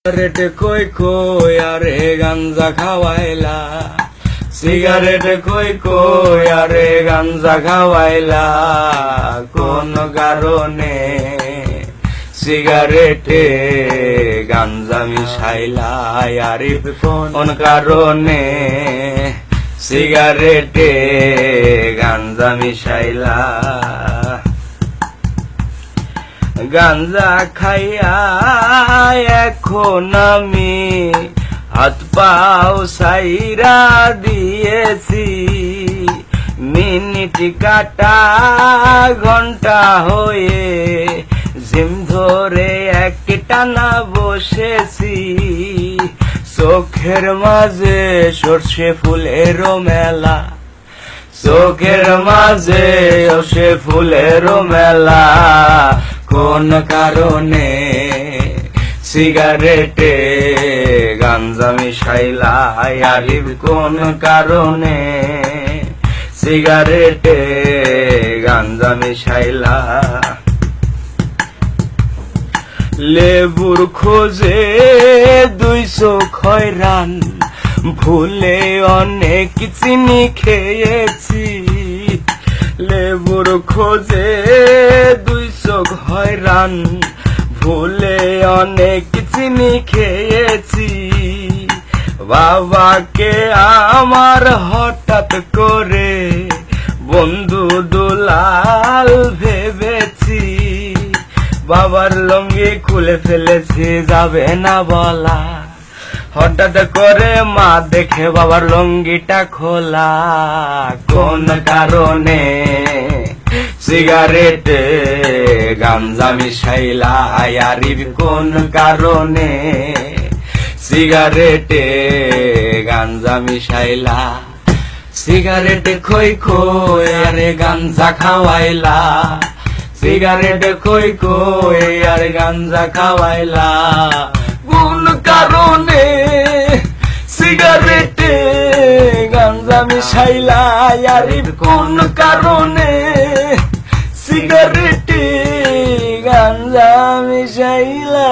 Cigarette কই কই আরে গাঞ্জা খাওয়াইলা, সিগারেট কই কই আরে গাঞ্জা খাওয়াইলা, কোন কারণে সিগারেটে গাঞ্জা মিশাইলা, আরিফ কোন কারণে সিগারেটে গাঞ্জা মিশাইলা। গাঞ্জা খাইয়া এখন আমি হাত পাও সাইরা দিয়েছি, মিনিট কাটা ঘন্টা হয়ে জিম ধরে একটানা বসেছি, চোখের মাঝে সর্ষে ফুলেরও মেলা, চোখের মাঝে সর্ষে ফুলেরও মেলা, কোন কারণে সিগারেটে গাঞ্জা মিশাইলা, আরিফ কোন কারণে সিগারেটে গাঞ্জা মিশাইলা। লেবুর খোঁজে 200 খয়রান, ভুলে অনেক চিনি খেয়েছি, লেবুর খোঁজে 200 খয়রান, ভুলে অনেক চিনি খেয়েছি, বাবাকে আমার হঠাৎ করে বন্ধু দুলাল ভেবেছি, বাবার লুঙ্গি খুলে ফেলেছি যাবে না বলা, হঠাৎ করে মা দেখে বাবার লুঙ্গিটা খোলা, কোন কারণে সিগারেটে গাঞ্জা মিশাইলা, আরিফ কোন কারণে সিগারেটে গাঞ্জা মিশাইলা। সিগারেট খই খই আরে গাঞ্জা খাওয়াইলা, সিগারেট খই খই আরে গাঞ্জা খাওয়াইলা, কোন কারণে সিগারেটে গাঞ্জা মিশাইলা, আরিফ কোন কারণে সিগারেটে গাঞ্জা মিশাইলা।